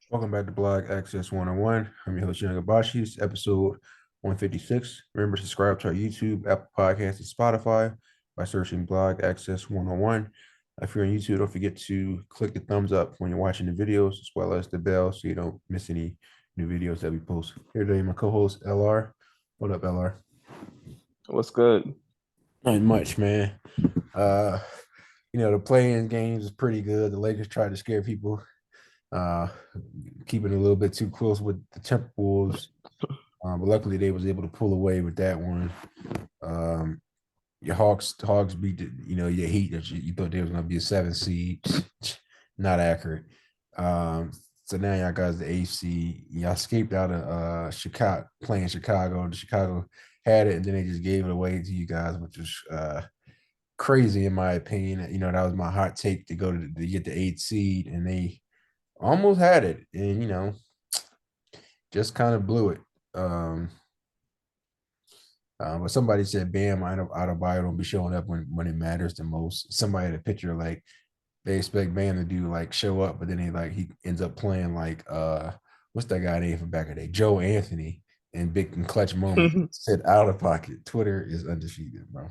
Welcome back to Blog Access 101. I'm your host, Young Abashi. It's episode 156. Remember to subscribe to our YouTube, Apple Podcasts, and Spotify by searching Blog Access 101. If you're on YouTube, don't forget to click the thumbs up when you're watching the videos, as well as the bell so you don't miss any new videos that we post. Here today, my co-host, LR. What up, LR? What's good? Not much, man. Uh, the playing games is pretty good. The Lakers tried to scare people, uh, keeping it a little bit too close with the Timberwolves. But luckily they was able to pull away with that one. Um, your Hawks beat your Heat that you thought they was gonna be a 7 seed. Not accurate. So now y'all guys the eighth seed. Y'all escaped out of Chicago playing Chicago. And Chicago had it, and then they just gave it away to you guys, which was crazy in my opinion. That was my hot take to go to get the eighth seed, and they almost had it, and just kind of blew it. Um, but somebody said Bam out of bio don't be showing up when it matters the most. Somebody had a picture like they expect Bam to do like show up, but then he ends up playing like what's that guy name from back in the day? Joe Anthony in big and clutch moment. Said out of pocket. Twitter is undefeated, bro.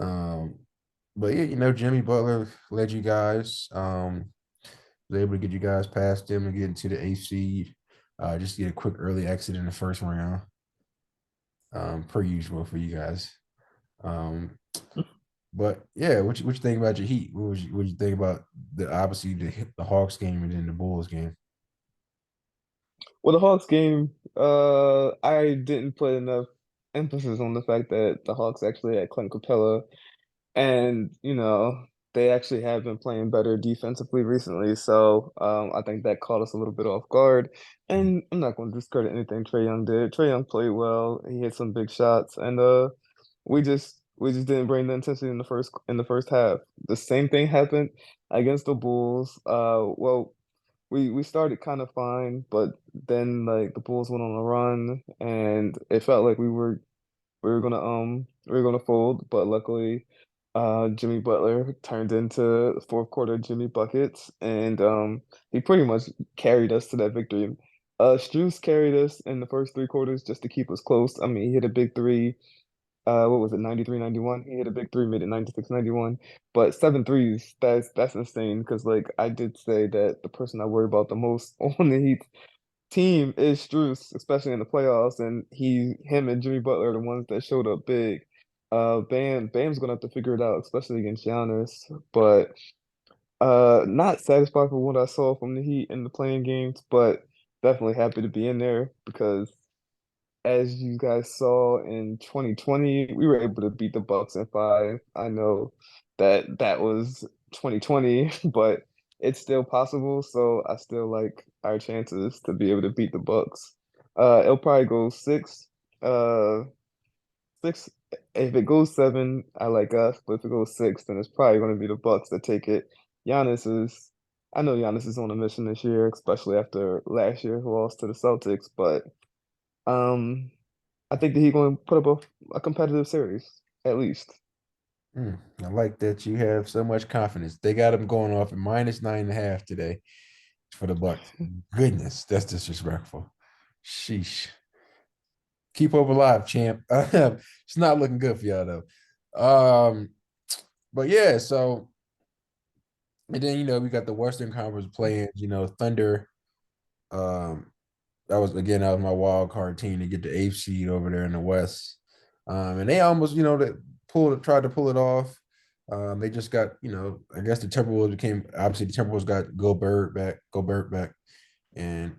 Um, but yeah, Jimmy Butler led you guys. Was able to get you guys past them and get into the eighth seed. Just get a quick early exit in the first round. Per usual for you guys. Um, but yeah, what you think about your Heat? What you think about the obviously the Hawks game and then the Bulls game? Well, the Hawks game, I didn't put enough emphasis on the fact that the Hawks actually had Clint Capella, and they actually have been playing better defensively recently. So I think that caught us a little bit off guard. And I'm not going to discredit anything Trae Young did. Trae Young played well. He hit some big shots, and we just didn't bring the intensity in the first half. The same thing happened against the Bulls. Well, we started kind of fine, but then like the Bulls went on a run, and it felt like we were gonna fold, but luckily, Jimmy Butler turned into fourth quarter Jimmy buckets, and he pretty much carried us to that victory. Strus carried us in the first three quarters just to keep us close. I mean, he hit a big three. What was it, 93, 91? He hit a big three, made it 96, 91. But seven threes, that's insane because like I did say that the person I worry about the most on the Heat team is Strus, especially in the playoffs, and him and Jimmy Butler are the ones that showed up big. Bam's gonna have to figure it out, especially against Giannis. But not satisfied with what I saw from the Heat in the playing games, but definitely happy to be in there because as you guys saw in 2020, we were able to beat the Bucks in five. I know that that was 2020, but it's still possible. So I still like our chances to be able to beat the Bucks. It'll probably go uh, six. If it goes seven, I like us. But if it goes six, then it's probably going to be the Bucks that take it. Giannis is. I know Giannis is on a mission this year, especially after last year, who lost to the Celtics. But um. I think that he's going to put up a competitive series, at least. I like that you have so much confidence. They got them going off at minus 9.5 today for the Bucks. Goodness, that's disrespectful. Sheesh. Keep hope alive, champ. It's not looking good for y'all though. But yeah, so and then we got the Western Conference playing. Thunder. Um, that was my wild card team to get the eighth seed over there in the West. And they almost tried to pull it off. They just got I guess the Timberwolves became obviously the Timberwolves got Gobert back, and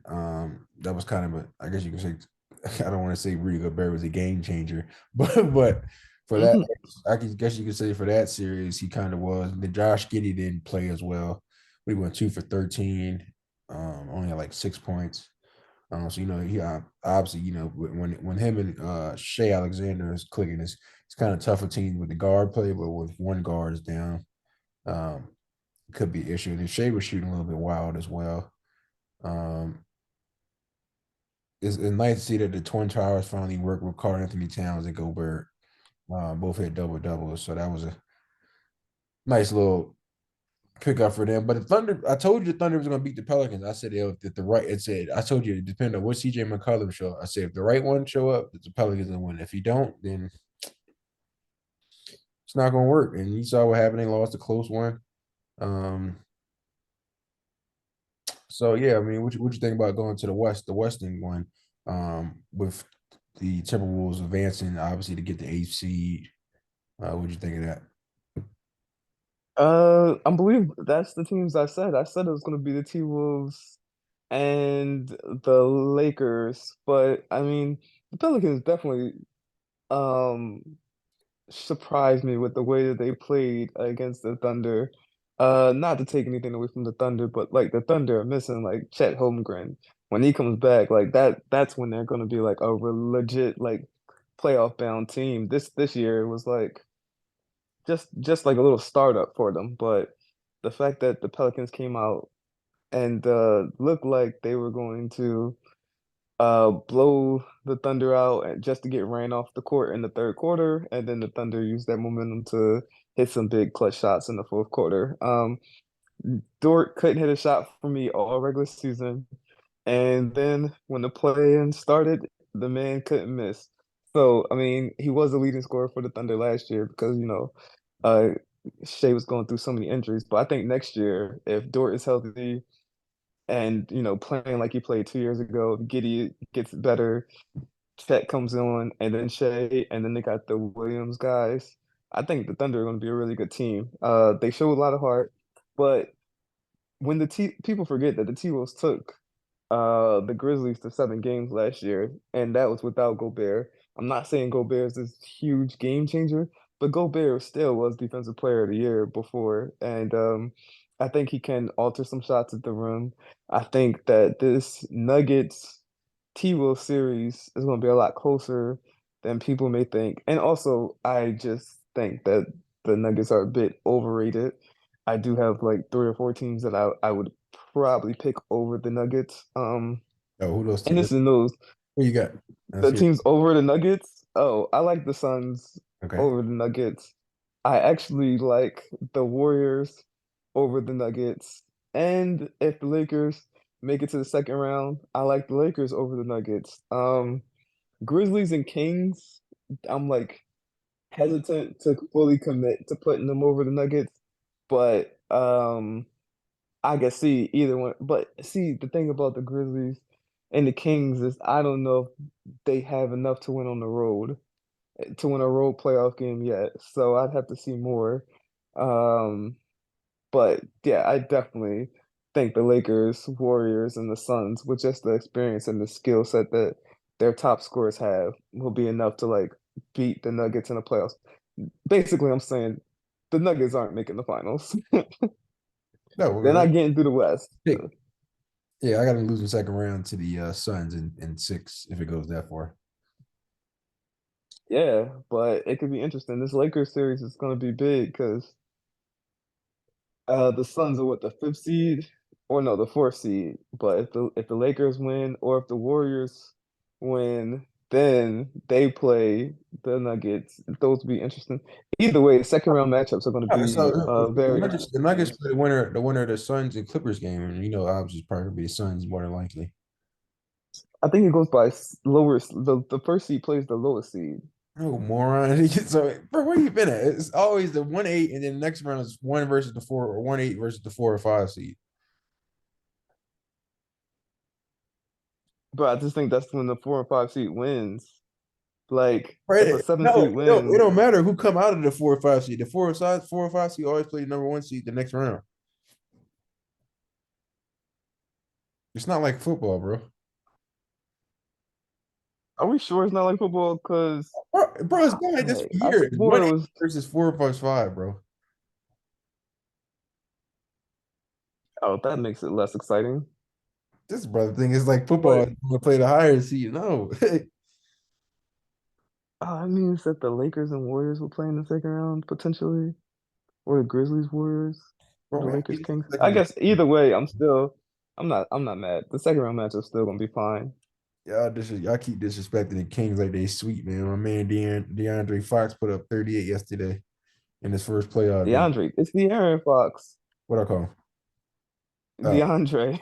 that was kind of a I guess you can say I don't want to say Rudy Gobert was a game changer, but for that I guess you could say for that series he kind of was. The Josh Giddey didn't play as well. We went 2 for 13, only had like 6 points. So he obviously when him and Shea Alexander is clicking, it's kind of tougher team with the guard play, but with one guard is down, um, could be an issue. And Shea was shooting a little bit wild as well. Um, it's nice to see that the Twin Towers finally worked with Carl Anthony Towns and Gobert. Both hit double doubles, so that was a nice little. pickup for them. But the Thunder, I told you the Thunder was going to beat the Pelicans. I said if the right, it said I told you it depended on what CJ McCollum show. I said if the right one show up, the Pelicans will win. If he don't, then it's not going to work. And you saw what happened. They lost a close one. Um, so yeah, I mean, what you think about going to the West, the Western one, with the Timberwolves advancing obviously to get the eighth seed. What'd you think of that? I believe that's the teams I said. I said it was going to be the T-Wolves and the Lakers, but I mean, the Pelicans definitely um surprised me with the way that they played against the Thunder. Not to take anything away from the Thunder, but like the Thunder are missing like Chet Holmgren. When he comes back, like that's when they're going to be like a legit like playoff bound team. This year it was like just like a little startup for them, but the fact that the Pelicans came out and looked like they were going to blow the Thunder out and just to get ran off the court in the third quarter, and then the Thunder used that momentum to hit some big clutch shots in the fourth quarter. Dort couldn't hit a shot for me all regular season, and then when the play-in started, the man couldn't miss. So, I mean, he was the leading scorer for the Thunder last year because, uh, Shea was going through so many injuries. But I think next year, if Dort is healthy and, playing like he played 2 years ago, Giddy gets better, Chet comes on, and then Shea, and then they got the Williams guys. I think the Thunder are going to be a really good team. They show a lot of heart, but when the T people forget that the T-Wolves took the Grizzlies to 7 games last year, and that was without Gobert. I'm not saying Gobert is this huge game changer, but Gobert still was Defensive Player of the Year before, and I think he can alter some shots at the rim. I think that this Nuggets T-Wolves series is going to be a lot closer than people may think, and also I just think that the Nuggets are a bit overrated. I do have like 3 or 4 teams that I would probably pick over the Nuggets. Oh, who those And teams? this is news. Who you got? Let's The hear. teams over the Nuggets. Oh, I like the Suns Okay. over the Nuggets. I actually like the Warriors over the Nuggets. And if the Lakers make it to the second round, I like the Lakers over the Nuggets. Grizzlies and Kings, I'm like hesitant to fully commit to putting them over the Nuggets, but I can see either one. But see, the thing about the Grizzlies and the Kings is I don't know if they have enough to win on the road, to win a road playoff game yet. So I'd have to see more. Um, but yeah, I definitely think the Lakers, Warriors, and the Suns, with just the experience and the skill set that their top scorers have, will be enough to like beat the Nuggets in the playoffs. Basically, I'm saying the Nuggets aren't making the finals. No, They're not getting through the West. pick. Yeah, I got to lose the second round to the Suns in six if it goes that far. Yeah, but it could be interesting. This Lakers series is going to be big because the Suns are what, the fifth seed, or no, the fourth seed. But if the Lakers win, or if the Warriors win, then they play the Nuggets. Those will be interesting. Either way, second round matchups are going to So be the very Nuggets, the Nuggets games. play the winner of the Suns and Clippers game, and obviously it's probably gonna be the Suns more than likely. I think it goes by lower. The first seed plays the lowest seed. Oh, moron! So, bro, where you been at? It's always the 1-8, and then the next round is one versus the four, or 1-8 versus the 4 or 5 seed. But I just think that's when the 4 and 5 seed wins. Like if a Right? seven No, seed it wins, don't matter who come out of the 4 or 5 seed. The 4 or 5 seed always play the number one seed the next round. It's not like football, bro. are we sure it's not like football? Because Bro, it's been like this for I years. swore One it eight was. versus 4 plus 5, bro. Oh, that makes it less exciting. This brother thing is like football. But I'm gonna play the higher seed. No, I mean, that the Lakers and Warriors will play in the second round potentially, or the Grizzlies Warriors, or bro, the man. Lakers Kings. I Second, guess either way, I'm not mad. The second round match is still gonna be fine. y'all keep disrespecting the Kings like they sweet, man. My man DeAndre Fox put up 38 yesterday in his first playoff game. DeAndre, it's the Aaron Fox. What I call? Uh, DeAndre.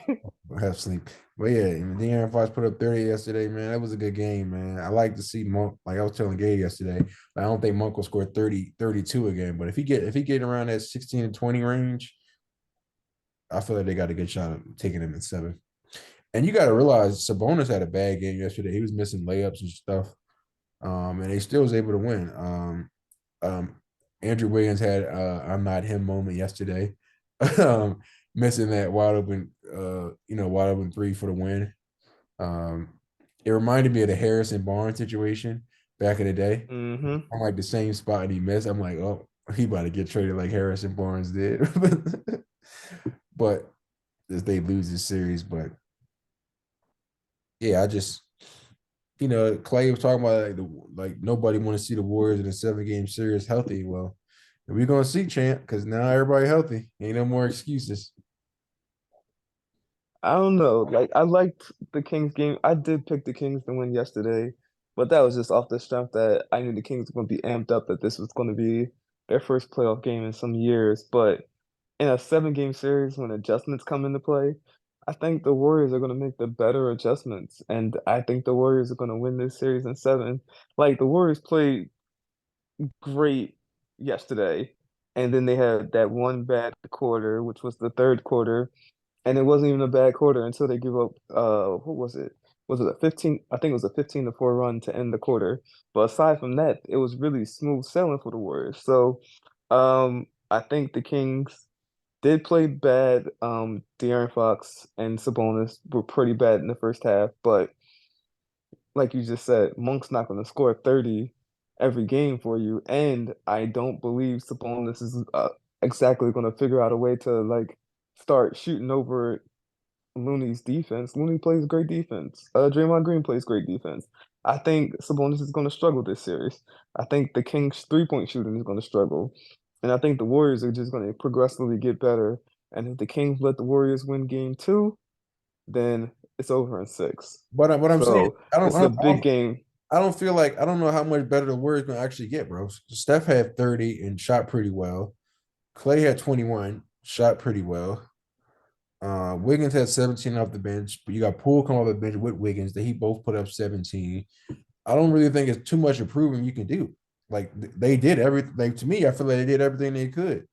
have sleep. But yeah, De'Aaron Fox put up 30 yesterday, man. That was a good game, man. I like to see Monk. Like I was telling Gabe yesterday, I don't think Monk will score 30, 32 again. But if he get around that 16 to 20 range, I feel like they got a good shot at taking him in 7. And you got to realize Sabonis had a bad game yesterday. He was missing layups and stuff. And they still was able to win. Um, Andrew Wiggins had I'm not him moment yesterday, um, missing that wide open three for the win. It reminded me of the Harrison Barnes situation back in the day. Hmm. I'm like the same spot and he missed. I'm like, oh, he about to get traded like Harrison Barnes did. But if they lose this series, but yeah, I just Clay was talking about like nobody want to see the Warriors in a 7 game series healthy. Well, we're gonna see champ because now everybody healthy. Ain't no more excuses. I don't know. Like I liked the Kings game. I did pick the Kings to win yesterday, but that was just off the strength that I knew the Kings were going to be amped up that this was going to be their first playoff game in some years. But in a 7 game series when adjustments come into play, I think the Warriors are going to make the better adjustments, and I think the Warriors are going to win this series in 7. Like the Warriors played great yesterday, and then they had that one bad quarter, which was the third quarter, and it wasn't even a bad quarter until they give up what was it? Was it a 15? I think it was a 15-4 run to end the quarter. But aside from that, it was really smooth sailing for the Warriors. So I think the Kings did play bad. De'Aaron Fox and Sabonis were pretty bad in the first half, but like you just said, Monk's not going to score 30 every game for you. And I don't believe Sabonis is exactly going to figure out a way to like start shooting over Looney's defense. Looney plays great defense. Draymond Green plays great defense. I think Sabonis is going to struggle this series. I think the Kings' three-point shooting is going to struggle. And I think the Warriors are just going to progressively get better. And if the Kings let the Warriors win game 2, then it's over in 6. But what I'm saying, So this is a big game. I don't feel like I don't know how much better the Warriors gonna actually get, bro. Steph had 30 and shot pretty well. Clay had 21, shot pretty well. Wiggins had 17 off the bench, but you got Poole come off the bench with Wiggins. That he both put up 17. I don't really think it's too much improvement you can do. Like they did everything. Like to me, I feel like they did everything they could.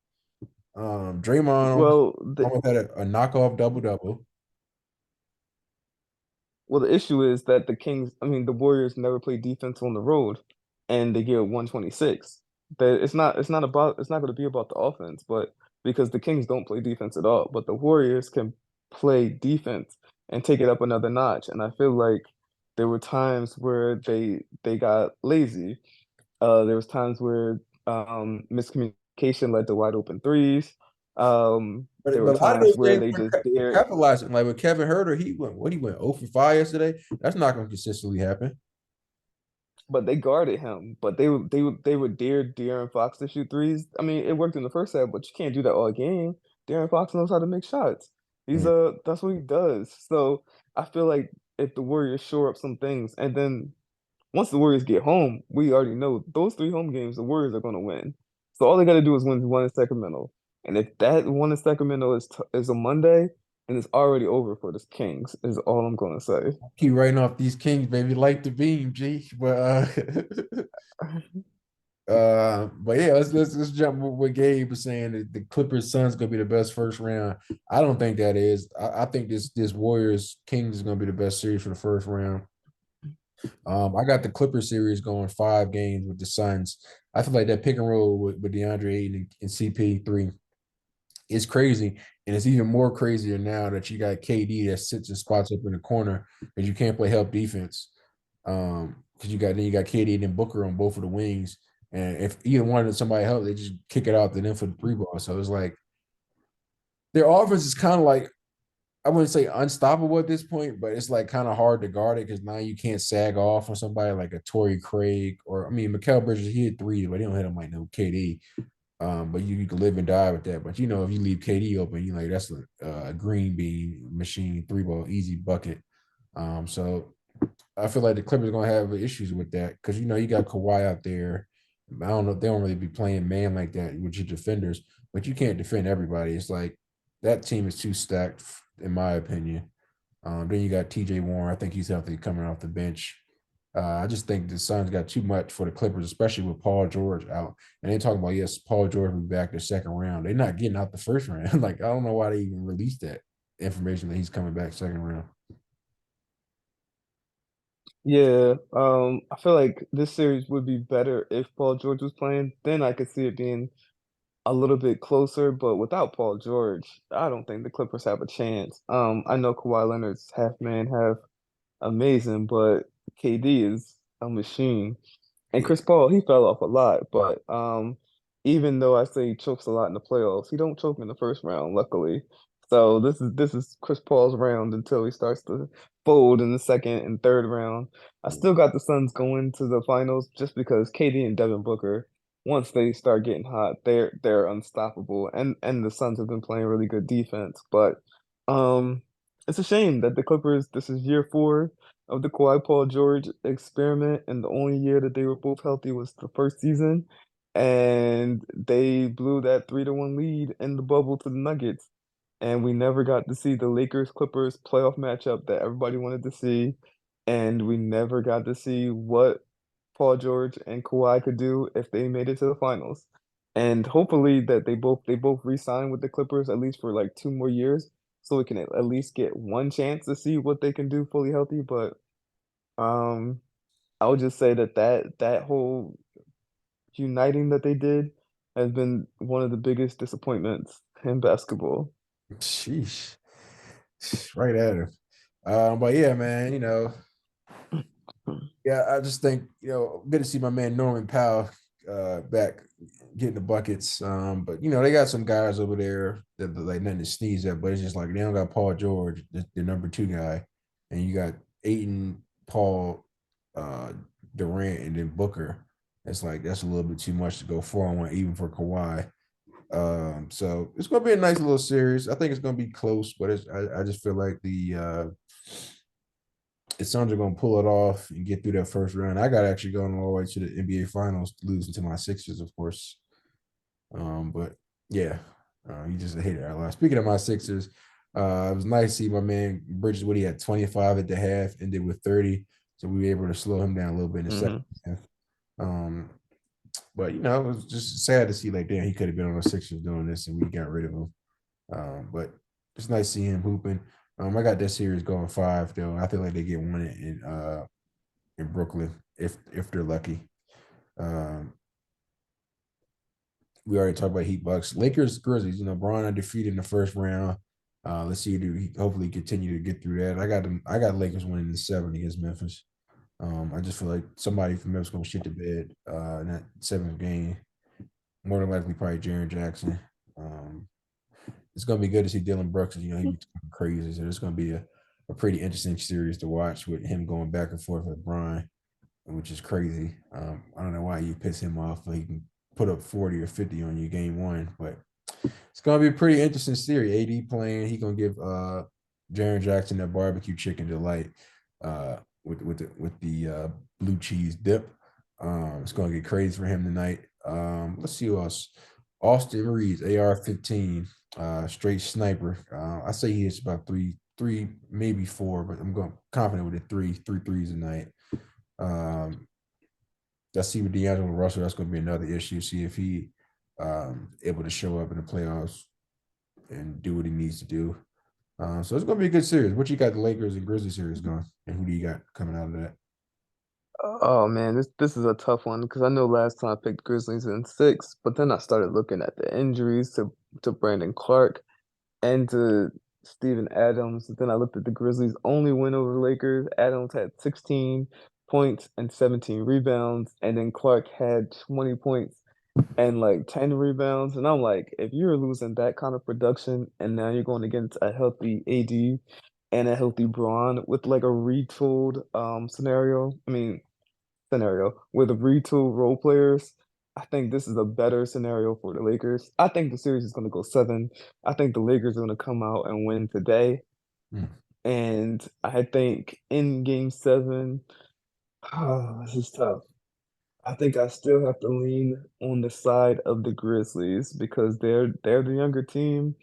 Draymond Well, almost had a knockoff double double. the issue is that the Warriors never play defense on the road, and they get 126. That it's not going to be about the offense, but because the Kings don't play defense at all, but the Warriors can play defense and take it up another notch. And I feel like there were times where they got lazy. There was times where miscommunication led to wide open threes. There were But a lot of times those where games they were just dared. capitalizing. Like with Kevin Herter, he went 0 for 5 yesterday. That's not going to consistently happen. But they guarded him. But they would dare De'Aaron Fox to shoot threes. I mean, it worked in the first half, but you can't do that all game. De'Aaron Fox knows how to make shots. Yeah. That's what he does. So I feel like if the Warriors shore up some things, and then once the Warriors get home, we already know those 3 home games, the Warriors are going to win. So all they got to do is win one in Sacramento. And if that one in Sacramento is a Monday, then it's already over for the Kings, is all I'm going to say. Keep writing off these Kings, baby. Light the beam, G. But but yeah, let's jump with what Gabe was saying that the Clippers Suns gonna be the best first round. I don't think that is. I think this Warriors Kings is gonna be the best series for the first round. I got the Clippers series going 5 games with the Suns. I feel like that pick and roll with DeAndre Ayton and CP3 is crazy. And it's even more crazier now that you got KD that sits and spots up in the corner because you can't play help defense. Because you got KD and then Booker on both of the wings. And if either one of somebody help, they just kick it out to them for the 3 ball. So it's like their offense is kind of like I wouldn't say unstoppable at this point, but it's like kind of hard to guard it because now you can't sag off on somebody like a Torrey Craig or I mean Mikal Bridges. He hit three, but he don't hit him like no KD. But you can live and die with that. But if you leave KD open, you like that's a green bean machine 3 ball easy bucket. So I feel like the Clippers are gonna have issues with that because you got Kawhi out there. I don't know. They don't really be playing man like that with your defenders, but you can't defend everybody. It's like that team is too stacked, in my opinion. Then you got TJ Warren. I think he's healthy coming off the bench. I just think the Suns got too much for the Clippers, especially with Paul George out. And they talking about, yes, Paul George will be back the second round. They're not getting out the first round. Like, I don't know why they even released that information that he's coming back second round. Yeah, I feel like this series would be better if Paul George was playing. Then I could see it being a little bit closer, but without Paul George, I don't think the Clippers have a chance. I know Kawhi Leonard's half man, half amazing, but KD is a machine. And Yeah. Chris Paul, he fell off a lot, but even though I say he chokes a lot in the playoffs, he don't choke in the first round, luckily. So this is Chris Paul's round until he starts to fold in the second and third round. I still got the Suns going to the finals just because KD and Devin Booker, once they start getting hot, they're unstoppable. And the Suns have been playing really good defense. But um it's a shame that the Clippers, this is year four of the Kawhi Paul George experiment, and the only year that they were both healthy was the first season, and they blew that 3-1 lead in the bubble to the Nuggets, and we never got to see the Lakers Clippers playoff matchup that everybody wanted to see, and we never got to see what Paul George and Kawhi could do if they made it to the finals. And hopefully that they both re-sign with the Clippers at least for like 2 more years, so we can at least get one chance to see what they can do fully healthy. But um, I would just say that whole uniting that they did has been one of the biggest disappointments in basketball. Sheesh. Right at him. But yeah, man, yeah, I just think, good to see my man Norman Powell back getting the buckets. But they got some guys over there that like nothing to sneeze at, but it's just like they don't got Paul George, the number two guy, and you got Aiton, Paul, uh, Durant, and then Booker. It's like that's a little bit too much to go 4-on-1 even for Kawhi. So it's gonna be a nice little series. I think it's gonna be close, but I just feel like the Suns are gonna pull it off and get through that first round. I got actually going all the way to the NBA Finals, losing to my Sixers, of course. But yeah, you just a hater. Speaking of my Sixers, it was nice to see my man Bridges Woody had 25 at the half, ended with 30, so we were able to slow him down a little bit in the second Hmm. half. Um, but it was just sad to see like, damn, he could have been on the Sixers doing this, and we got rid of him. But it's nice seeing him hooping. I got this series going five though. I feel like they get one in Brooklyn if they're lucky. Um, we already talked about Heat Bucks, Lakers, Grizzlies. Braun undefeated in the first round. Let's see, do he hopefully continue to get through that. I got them. I got Lakers winning in seven against Memphis. I just feel like somebody from Memphis gonna shit the bed in that seventh game. More than likely, probably Jaren Jackson. Um, it's gonna be good to see Dylan Brooks. He be talking crazy. So it's gonna be a pretty interesting series to watch with him going back and forth with Brian, which is crazy. I don't know why you piss him off, but he can put up 40 or 50 on you game one. But it's gonna be a pretty interesting series. AD playing, he gonna give Jaren Jackson that barbecue chicken delight with the blue cheese dip. It's gonna get crazy for him tonight. Let's see who else. Austin Reeves, AR-15, straight sniper. I say he hits about three, maybe four, but I'm going confident with the three threes tonight. Um, let's see with D'Angelo Russell. That's going to be another issue. See if he able to show up in the playoffs and do what he needs to do. So it's going to be a good series. What you got the Lakers and Grizzlies series going, and who do you got coming out of that? Oh man, this is a tough one because I know last time I picked Grizzlies in six, but then I started looking at the injuries to Brandon Clark and to Steven Adams. Then I looked at the Grizzlies' only win over the Lakers. Adams had 16 points and 17 rebounds, and then Clark had 20 points and like 10 rebounds. And I'm like, if you're losing that kind of production and now you're going against a healthy AD and a healthy Braun with like a retooled scenario with retooled role players, I think this is a better scenario for the Lakers. I think the series is going to go seven. I think the Lakers are going to come out and win today. Hmm. And I think in game seven, this is tough. I think I still have to lean on the side of the Grizzlies because they're the younger team.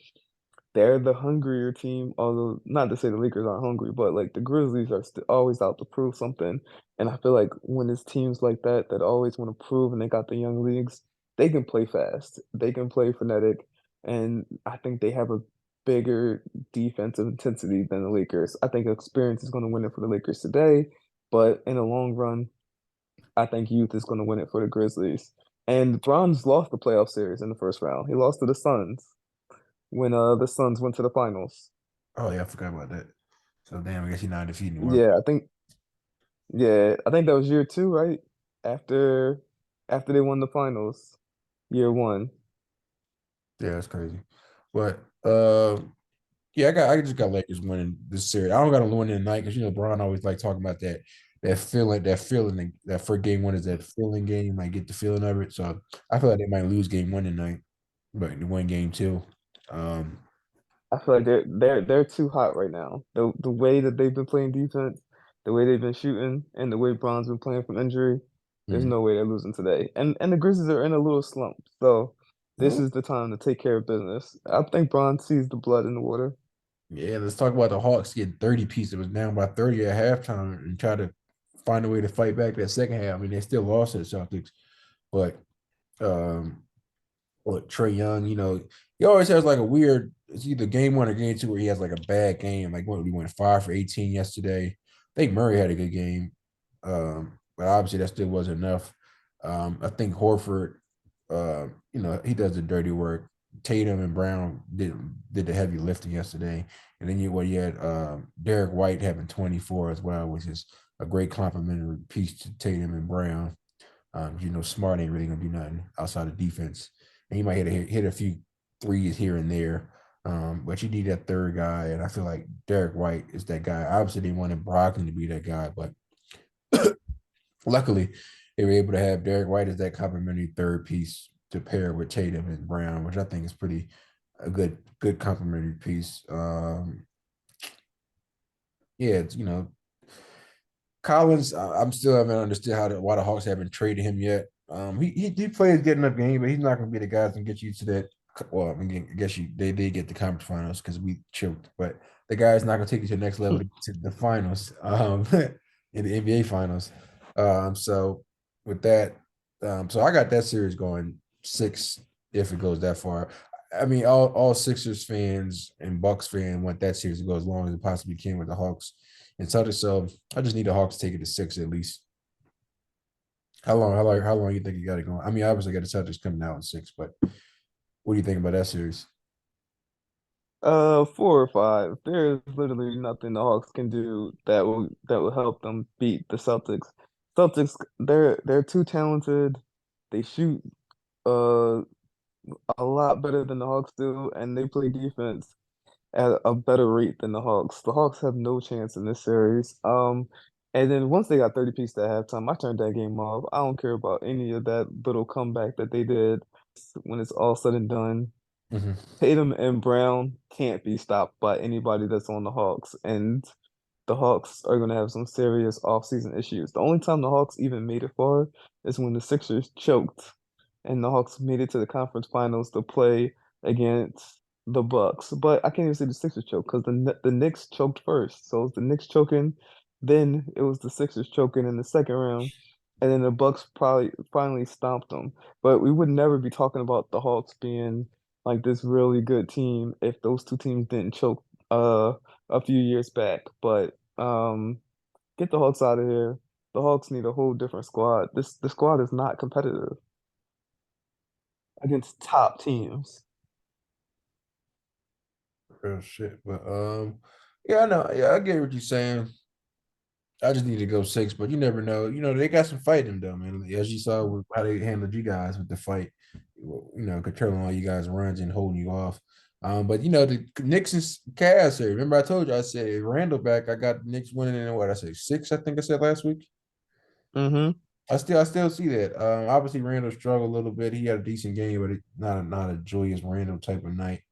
they're the hungrier team. Although not to say the Lakers aren't hungry, but like the Grizzlies are st always out to prove something. And I feel like when it's teams like that that always want to prove, and they got the young leagues, they can play fast, they can play frenetic, and I think they have a bigger defensive intensity than the Lakers. I think experience is going to win it for the Lakers today, but in the long run, I think youth is going to win it for the Grizzlies. And Bron's lost the playoff series in the first round. He lost to the Suns when the Suns went to the finals. Oh yeah, I forgot about that. So damn, I guess he's not defeated anymore. Yeah, I think that was year two, right? After after they won the finals, year one. Yeah, that's crazy. But yeah, I just got Lakers winning this series. I don't got to win tonight because Brian always like talking about that feeling that for game one is that feeling game. Like get the feeling of it. So I feel like they might lose game one tonight, but they win game two. Um, I feel like they're too hot right now. The way that they've been playing defense, the way they've been shooting, and the way Bron's been playing from injury, there's mm. no way they're losing today. And the Grizzlies are in a little slump, so this Oh, is the time to take care of business. I think Bron sees the blood in the water. yeah, let's talk about the Hawks getting 30 pieces. It was down by 30 at halftime and try to find a way to fight back that second half. I mean, they still lost to the Celtics, but um, or Trey Young, he always has like a weird. It's either game one or game two where he has like a bad game. Like what we went 5 for 18 yesterday. I think Murray had a good game, but obviously that still wasn't enough. I think Horford, he does the dirty work. Tatum and Brown did the heavy lifting yesterday, and then you had Derek White having 24 as well, which is a great complimentary piece to Tatum and Brown. Smart ain't really gonna do nothing outside of defense, and he might hit a few threes here and there. But you need that third guy, and I feel like Derek White is that guy. Obviously, they wanted Brogdon to be that guy, but luckily, they were able to have Derek White as that complementary third piece to pair with Tatum and Brown, which I think is pretty a good complementary piece. Yeah, Collins, I'm still haven't understood why the Hawks haven't traded him yet. He plays good enough game, but he's not going to be the guy that's going to get you to that. Well, I mean, I guess they did get the conference finals because we choked, but the guy's not going to take you to the next level to the finals, in the NBA finals. So with that, so I got that series going 6 if it goes that far. I mean, all Sixers fans and Bucks fans want that series to go as long as it possibly can with the Hawks and Celtics. So I just need the Hawks to take it to 6 at least. How long you think you got it going? I mean, obviously got the Celtics coming out in 6, but what do you think about that series? Four or five. There's literally nothing the Hawks can do that will help them beat the Celtics. Celtics, they're too talented. They shoot uh a lot better than the Hawks do, and they play defense at a better rate than the Hawks. The Hawks have no chance in this series. And then once they got 30 pieces at halftime, I turned that game off. I don't care about any of that little comeback that they did when it's all said and done. Mm-hmm. Tatum and Brown can't be stopped by anybody that's on the Hawks. And the Hawks are going to have some serious offseason issues. The only time the Hawks even made it far is when the Sixers choked and the Hawks made it to the conference finals to play against the Bucks. But I can't even say the Sixers choked because the Knicks choked first. So it was the Knicks choking, then it was the Sixers choking in the second round, and then the Bucks probably finally stomped them. But we would never be talking about the Hawks being like this really good team if those two teams didn't choke a few years back. But get the Hawks out of here. The Hawks need a whole different squad. The squad is not competitive against top teams. Real shit. But yeah, I know. Yeah, I get what you're saying. I just need to go 6, but you never know. They got some fight in them, man. As you saw with how they handled you guys with the fight, controlling all you guys' runs and holding you off. But the Knicks and Cavs here. Remember, I told you I said Randall back. I got the Knicks winning in what I said 6. I think I said last week. Mm-hmm. I still see that. Obviously Randall struggled a little bit. He had a decent game, but not a joyous Randall type of night.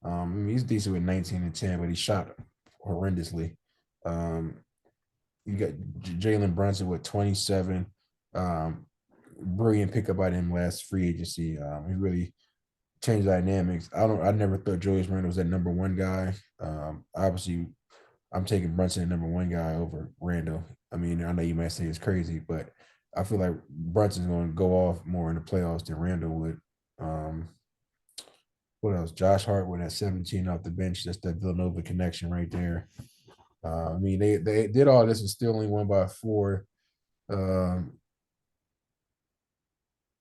I mean, he's decent with 19 and 10, but he shot horrendously. Um, you got Jalen Brunson with 27. Um, Brilliant pickup by him last free agency. He really change dynamics. I never thought Julius Randle was that number one guy. Obviously, I'm taking Brunson at number one guy over Randall. I mean, I know you might say it's crazy, but I feel like Brunson's going to go off more in the playoffs than Randall would. Um, what else? Josh Hart with that 17 off the bench. That's that Villanova connection right there. I mean, they did all this and still only won by 4. Um,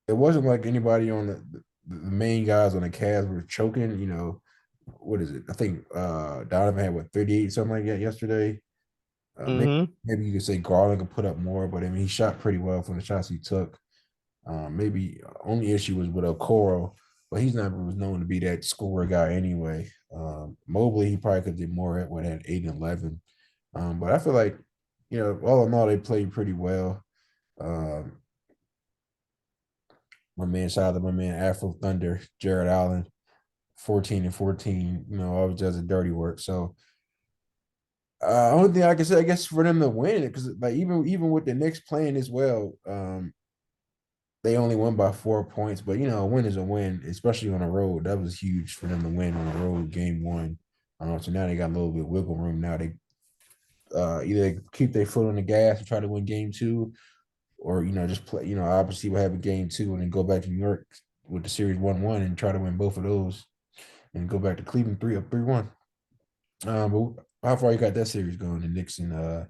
it wasn't like anybody on the main guys on the Cavs were choking. What is it? I think Donovan had what 38 something like that yesterday. Maybe Mm-hmm. maybe you could say Garland could put up more, but I mean he shot pretty well from the shots he took. Maybe only issue was with Okoro, but he's never was known to be that scorer guy anyway. Mobley he probably could do more at what at 8 and 11. But I feel like all in all they played pretty well. Um, shout out to my man Afro Thunder, Jared Allen, 14 and 14. Always does a dirty work. So only thing I can say, I guess, for them to win it, because like even with the Knicks playing as well, they only won by 4 points. But a win is a win, especially on the road. That was huge for them to win on the road, game one. So now they got a little bit of wiggle room. Now they either keep their foot on the gas and try to win game two, or just play. Obviously we'll have a game two and then go back to New York with the series 1-1 and try to win both of those, and go back to Cleveland 3-1. But how far you got that series going? The Knicks and I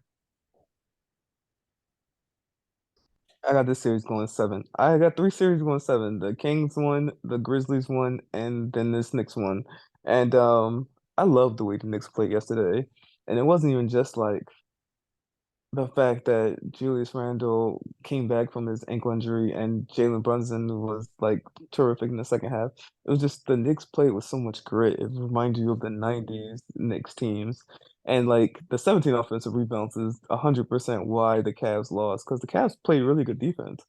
got this series going 7. I got 3 series going 7. The Kings won, the Grizzlies won, and then this Knicks one. And I love the way the Knicks played yesterday. And it wasn't even just like the fact that Julius Randle came back from his ankle injury and Jalen Brunson was like terrific in the second half. It was just the Knicks played with so much grit. It reminds you of the 90s Knicks teams. And like the 17 offensive rebounds is 100% why the Cavs lost because the Cavs played really good defense.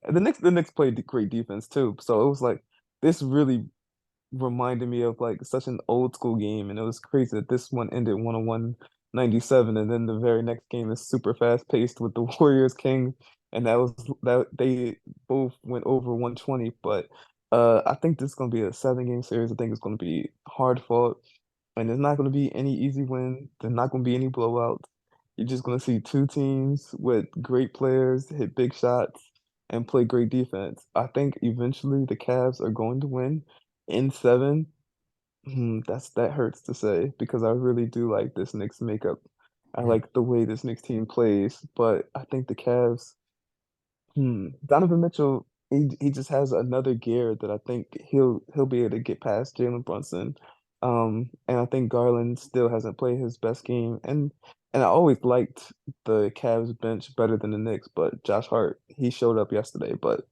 And the Knicks played great defense too. So it was like this really reminded me of like such an old school game, and it was crazy that this one ended 101-97, and then the very next game is super fast paced with the Warriors King, and that they both went over 120. But I think this is gonna be a 7 game series. I think it's gonna be hard fought, and there's not gonna be any easy win. There's not gonna be any blowouts. You're just gonna see two teams with great players hit big shots and play great defense. I think eventually the Cavs are going to win in 7. That hurts to say because I really do like this Knicks makeup. I like the way this Knicks team plays, but I think the Cavs, Donovan Mitchell, he just has another gear that I think he'll be able to get past Jalen Brunson. And I think Garland still hasn't played his best game, and I always liked the Cavs bench better than the Knicks, but Josh Hart, he showed up yesterday, but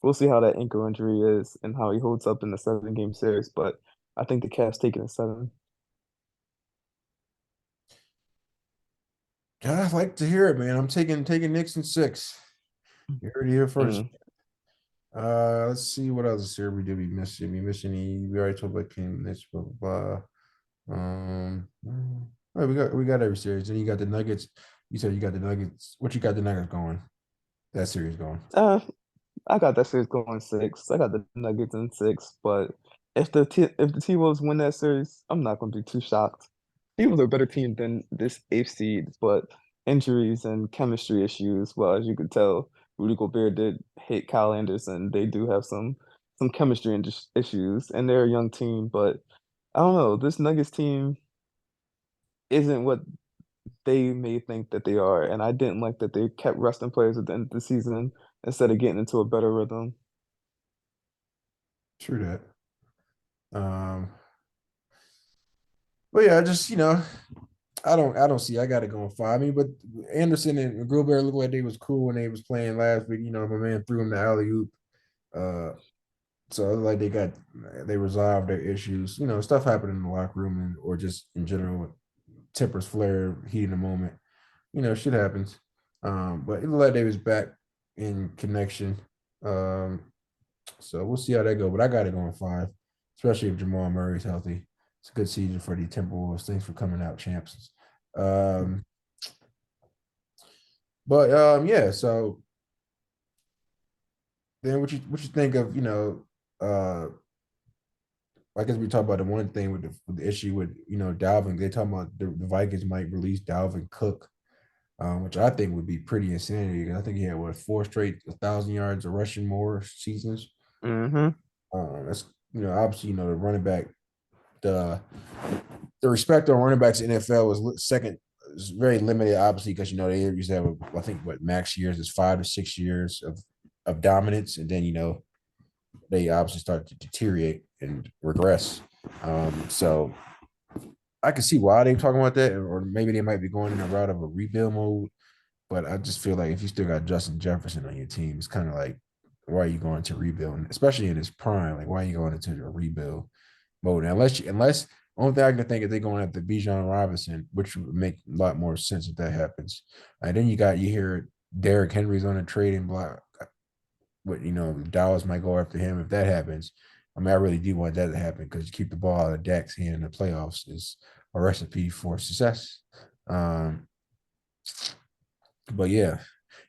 we'll see how that ankle injury is and how he holds up in the 7 game series. But I think the Cavs taking a 7. God, I like to hear it, man. I'm taking Knicks in 6. You heard it here first. Mm. Let's see what else here we did. We missed it. We missed any. We already talked about King Knicks, blah blah blah. All right, we got every series. Then you got the Nuggets. You said you got the Nuggets. What you got the Nuggets going? That series going. Uh, I got that series going 6. I got the Nuggets in 6. But if the T-Wolves win that series, I'm not gonna be too shocked. T-Wolves are a better team than this 8th seed, but injuries and chemistry issues. Well, as you could tell, Rudy Gobert did hit Kyle Anderson. They do have some chemistry issues, and they're a young team. But I don't know. This Nuggets team isn't what they may think that they are, and I didn't like that they kept resting players at the end of the season instead of getting into a better rhythm. True that. Um, but yeah, just I don't see. I got to go on 5. I mean, but Anderson and Gobert looked like they was cool when they was playing last week. My man threw him the alley oop. Uh, so like they resolved their issues. Stuff happened in the locker room or just in general, tempers flare, heat in the moment. Shit happens. But it looked like they was back in connection. Um, so we'll see how that go. But I got it going 5, especially if Jamal Murray's healthy. It's a good season for the Timberwolves. Thanks for coming out champs. Um, but yeah. So then, what you think of I guess we talk about the one thing with the issue with Dalvin. They talking about the Vikings might release Dalvin Cook, which I think would be pretty insanity. I think he had what 4 straight 1,000 yards of rushing more seasons. Hmm. That's obviously the running back the the respect on running backs in the NFL second is very limited, obviously, because they used to have I think what max years is 5 to 6 years of dominance, and then they obviously start to deteriorate and regress. So I can see why they're talking about that, or maybe they might be going in a route of a rebuild mode. But I just feel like if you still got Justin Jefferson on your team, it's kind of like, why are you going to rebuild, especially in his prime? Like, why are you going into a rebuild mode? Unless only thing I can think is they're going after Bijan Robinson, which would make a lot more sense if that happens. And then you hear Derrick Henry's on a trading block. But Dallas might go after him if that happens. I mean, I really do want that to happen because you keep the ball out of Dak's hand in the playoffs is a recipe for success. Um, but yeah,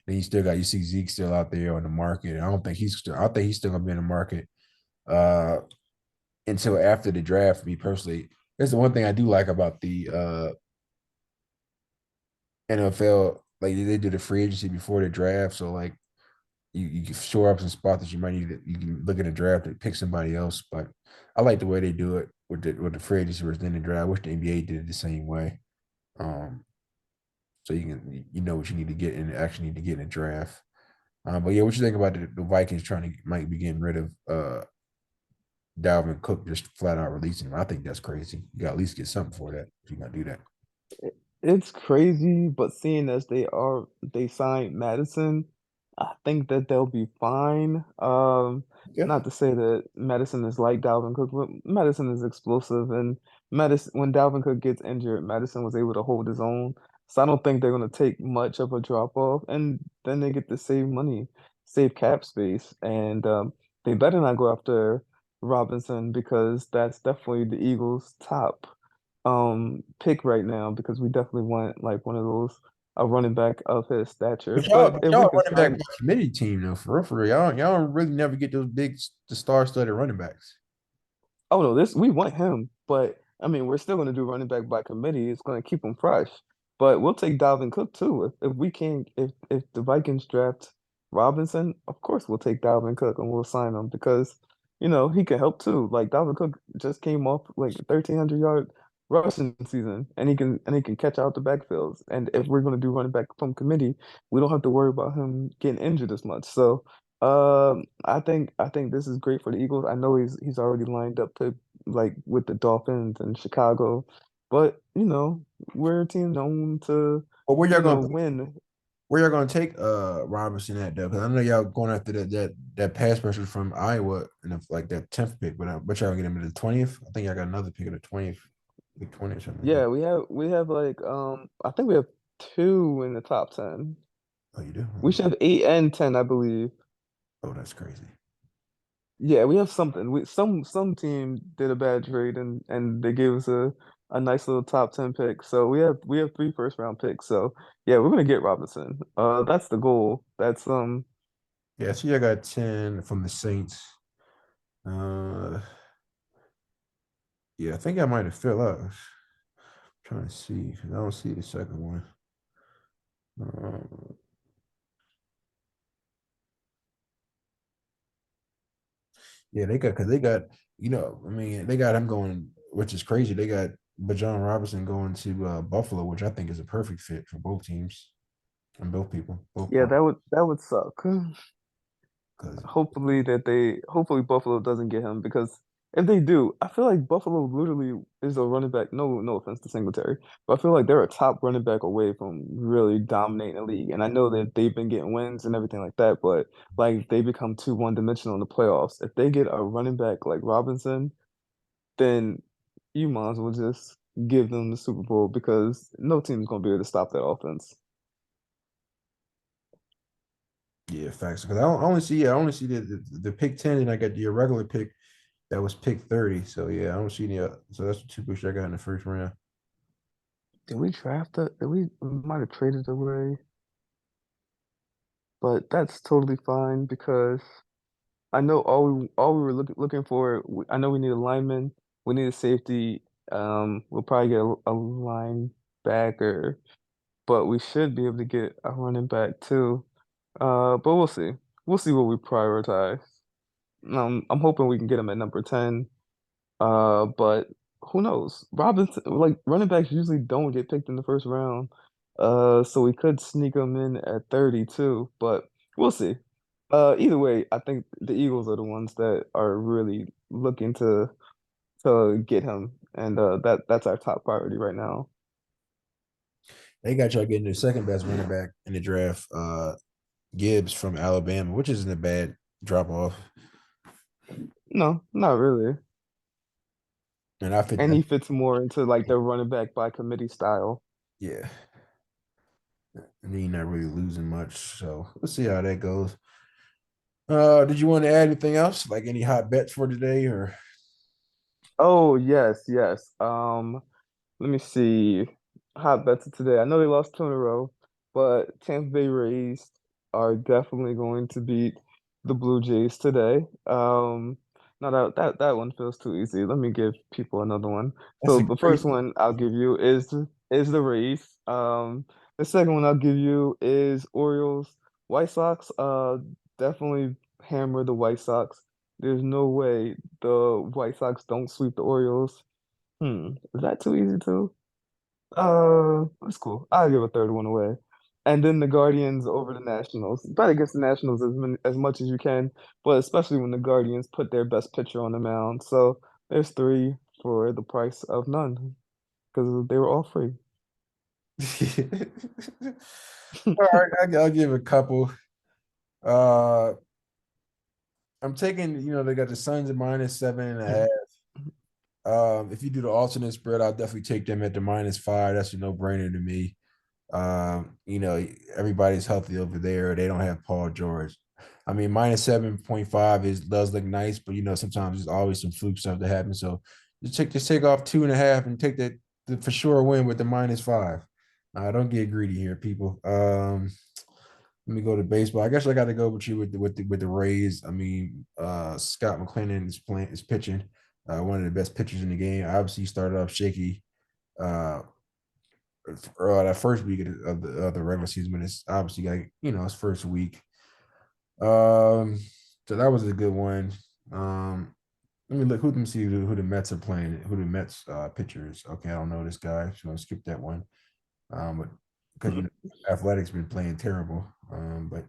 then you see Zeke still out there on the market. I think he's still gonna be in the market uh until after the draft. For me personally, that's the one thing I do like about the NFL. Like they do the free agency before the draft, so like you can shore up some spots that you might need. You can look at the draft and pick somebody else. But I like the way they do it with the free agency versus then the draft. I wish the NBA did it the same way. Um, so you know what you need to get and actually need to get in the draft. But yeah, what you think about the Vikings trying to might be getting rid of Dalvin Cook, just flat out releasing him? I think that's crazy. You got to at least get something for that if you're gonna do that. It's crazy, but seeing as they signed Madison, I think that they'll be fine. Yeah. Not to say that Madison is like Dalvin Cook, but Madison is explosive, and Madison when Dalvin Cook gets injured, Madison was able to hold his own. So I don't think they're gonna take much of a drop off, and then they get to save money, save cap space, and they better not go after Robinson because that's definitely the Eagles' top pick right now because we definitely want like one of those a running back of his stature. But y'all, But but if we y'all could running back sign, by committee team though, for real. Y'all don't really never get those big the star-studded running backs. oh no, this we want him, but I mean we're still going to do running back by committee. It's going to keep him fresh. But we'll take Dalvin Cook too if we can if the Vikings draft Robinson, of course we'll take Dalvin Cook and we'll sign him because he can help too. Like Dalvin Cook just came off like 1,300 yard rushing season and he can catch out the backfields. And if we're going to do running back from committee, we don't have to worry about him getting injured as much. So I think this is great for the Eagles. I know he's already lined up to like with the Dolphins and Chicago, but we're a team known to But win. where y'all gonna take Robinson at though? Because I know y'all going after that pass rusher from Iowa and like that 10th pick, but y'all get him at the 20th. I think y'all got another pick at the 20th, like 20 or something like that. Yeah, we have like I think we have two in the top 10. Oh, you do? We should have 8 and 10, I believe. Oh, that's crazy. Yeah, we have something. Some team did a bad trade and they gave us a nice little top 10 pick. So we have three first round picks. So yeah, we're gonna get Robinson. That's the goal. That's Yeah, so y'all got 10 from the Saints. Uh, yeah, I think I might have filled up. Trying to see. I don't see the second one. Uh, yeah, they got I mean they got him going, which is crazy. They got Bajan Robinson going to Buffalo, which I think is a perfect fit for both teams and both people, both yeah, parties. that would suck. Because Hopefully Buffalo doesn't get him because if they do, I feel like Buffalo literally is a running back. No offense to Singletary, but I feel like they're a top running back away from really dominating the league. And I know that they've been getting wins and everything like that, but like they become too one-dimensional in the playoffs. If they get a running back like Robinson, then you might as well just give them the Super Bowl because no team's gonna be able to stop that offense. yeah, facts. Because I only see the pick 10, and I got the irregular pick that was pick 30. So yeah, I don't see any. So that's the two picks I got in the first round. Did we draft it? We might have traded away. But that's totally fine because I know all we were looking for. I know we need a lineman. We need a safety. We'll probably get a linebacker, but we should be able to get a running back too. But we'll see. We'll see what we prioritize. I'm hoping we can get him at number 10. But who knows? Robinson, like running backs usually don't get picked in the first round. So we could sneak them in at 32, but we'll see. Either way, I think the Eagles are the ones that are really looking to get him, and that's our top priority right now. They got y'all getting the second best running back in the draft, Gibbs from Alabama, which isn't a bad drop off. No, not really. And I fit And that. he fits more into like the running back by committee style. Yeah. And he's not really losing much. So let's see how that goes. Did you want to add anything else? Like any hot bets for today or Oh, yes, yes. Let me see. Hot bets of today. I know they lost two in a row, but Tampa Bay Rays are definitely going to beat the Blue Jays today. No, that one feels too easy. Let me give people another one. that's So a the great first one I'll give you is the Rays. The second one I'll give you is Orioles. White Sox. Definitely hammer the White Sox. There's no way the White Sox don't sweep the Orioles. Is that too easy too? That's cool. I'll give a third one away. And then the Guardians over the Nationals. Bet against the Nationals as much as you can, but especially when the Guardians put their best pitcher on the mound. So there's three for the price of none because they were all free. All right, I'll give a couple. Uh I'm taking, they got the Suns at minus 7.5. If you do the alternate spread, I'll definitely take them at the minus 5. That's a no-brainer to me. Everybody's healthy over there. They don't have Paul George. I mean, minus 7.5 does look nice, but sometimes there's always some fluke stuff that happens. So just take off 2.5 and take that the for sure win with the minus 5. Don't get greedy here, people. Let me go to baseball. I guess I got to go with you with the Rays. I mean, Scott McLennan is pitching, one of the best pitchers in the game. Obviously, he started off shaky uh, that first week of the regular season, but it's obviously got his first week. So that was a good one. Let me look. Let me see who the Mets are playing. Who the Mets pitcher is. Okay, I don't know this guy. So I'm gonna skip that one. But because Athletics been playing terrible. But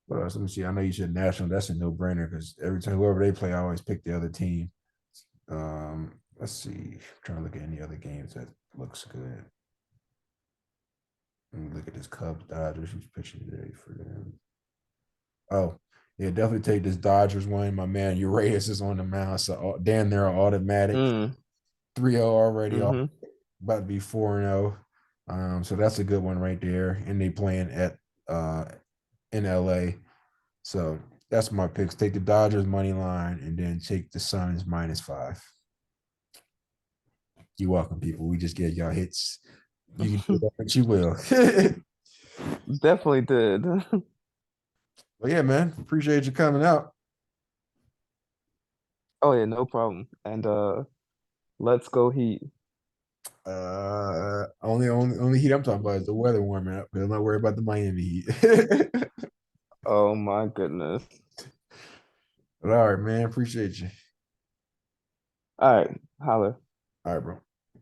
what else? Let me see. I know you said national. That's a no brainer because every time whoever they play, I always pick the other team. Let's see. I'm trying to look at any other games that looks good. Let me look at this Cubs Dodgers. Who's pitching today for them? Oh, yeah, definitely take this Dodgers one. My man Urias is on the mound, so damn, they're automatic. Mm, 3-0 already, mm-hmm. about to be 4-0. So that's a good one right there. And they playing at in LA. So that's my picks. Take the Dodgers money line and then take the Suns minus 5. You're welcome, people. We just get y'all hits. You can do that, but you will. Definitely did. But yeah, man, appreciate you coming out. Oh yeah, no problem. And let's go Heat. Only heat I'm talking about is the weather warming up. I'm not worried about the Miami Heat. Oh my goodness. But all right, man. Appreciate you. All right, holla. All right, bro.